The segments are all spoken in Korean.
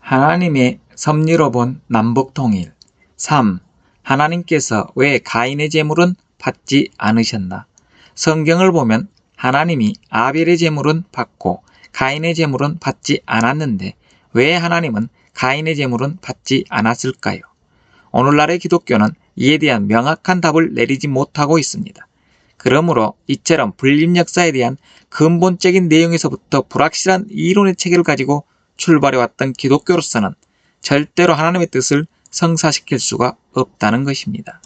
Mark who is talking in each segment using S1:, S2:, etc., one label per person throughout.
S1: 하나님의 섭리로 본 남북통일. 3. 하나님께서 왜 가인의 제물은 받지 않으셨나? 성경을 보면 하나님이 아벨의 제물은 받고 가인의 제물은 받지 않았는데 왜 하나님은 가인의 제물은 받지 않았을까요? 오늘날의 기독교는 이에 대한 명확한 답을 내리지 못하고 있습니다. 그러므로 이처럼 불림 역사에 대한 근본적인 내용에서부터 불확실한 이론의 체계를 가지고 출발해왔던 기독교로서는 절대로 하나님의 뜻을 성사시킬 수가 없다는 것입니다.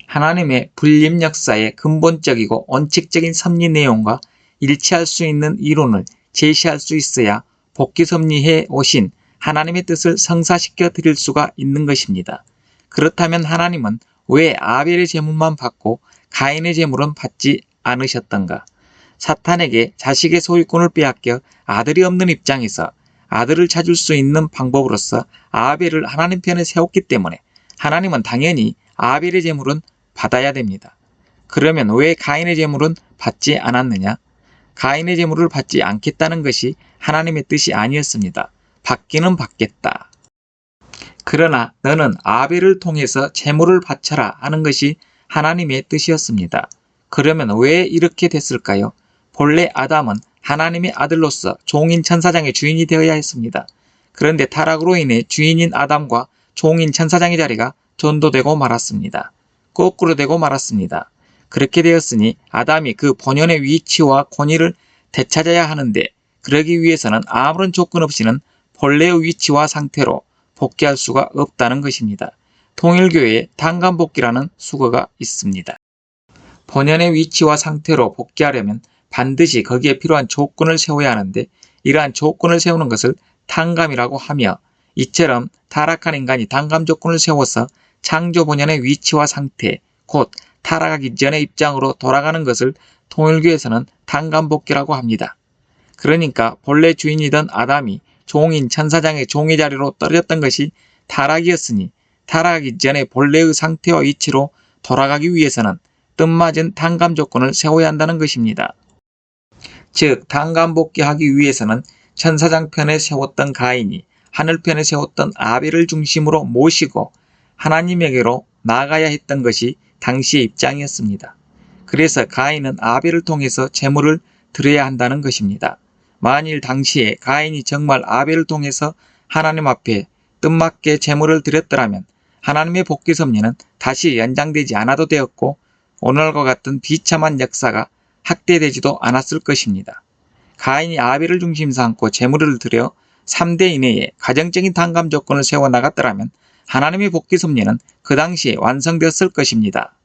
S1: 하나님의 불림 역사의 근본적이고 원칙적인 섭리 내용과 일치할 수 있는 이론을 제시할 수 있어야 복귀 섭리해 오신 하나님의 뜻을 성사시켜 드릴 수가 있는 것입니다. 그렇다면 하나님은 왜 아벨의 제물만 받고 가인의 제물은 받지 않으셨던가? 사탄에게 자식의 소유권을 빼앗겨 아들이 없는 입장에서 아들을 찾을 수 있는 방법으로서 아벨을 하나님 편에 세웠기 때문에 하나님은 당연히 아벨의 제물은 받아야 됩니다. 그러면 왜 가인의 제물은 받지 않았느냐? 가인의 제물을 받지 않겠다는 것이 하나님의 뜻이 아니었습니다. 받기는 받겠다. 그러나 너는 아벨을 통해서 제물을 바쳐라 하는 것이 하나님의 뜻이었습니다. 그러면 왜 이렇게 됐을까요? 본래 아담은 하나님의 아들로서 종인 천사장의 주인이 되어야 했습니다. 그런데 타락으로 인해 주인인 아담과 종인 천사장의 자리가 전도되고 말았습니다. 거꾸로 되고 말았습니다. 그렇게 되었으니 아담이 그 본연의 위치와 권위를 되찾아야 하는데 그러기 위해서는 아무런 조건 없이는 본래의 위치와 상태로 복귀할 수가 없다는 것입니다. 통일교회에 단감복귀라는 수거가 있습니다. 본연의 위치와 상태로 복귀하려면 반드시 거기에 필요한 조건을 세워야 하는데 이러한 조건을 세우는 것을 탕감이라고 하며 이처럼 타락한 인간이 단감 조건을 세워서 창조 본연의 위치와 상태, 곧 타락하기 전의 입장으로 돌아가는 것을 통일교에서는 단감복귀라고 합니다. 그러니까 본래 주인이던 아담이 종인 천사장의 종의 자리로 떨어졌던 것이 타락이었으니 타락하기 전에 본래의 상태와 위치로 돌아가기 위해서는 뜻맞은 단감 조건을 세워야 한다는 것입니다. 즉 단감복귀하기 위해서는 천사장 편에 세웠던 가인이 하늘 편에 세웠던 아벨을 중심으로 모시고 하나님에게로 나아가야 했던 것이 당시의 입장이었습니다. 그래서 가인은 아벨을 통해서 제물을 드려야 한다는 것입니다. 만일 당시에 가인이 정말 아벨을 통해서 하나님 앞에 뜻맞게 제물을 드렸더라면 하나님의 복귀 섭리는 다시 연장되지 않아도 되었고 오늘과 같은 비참한 역사가 확대되지도 않았을 것입니다. 가인이 아벨을 중심 삼고 제물을 드려 3대 이내에 가정적인 단감 조건을 세워나갔더라면 하나님의 복귀 섭리는 그 당시에 완성되었을 것입니다.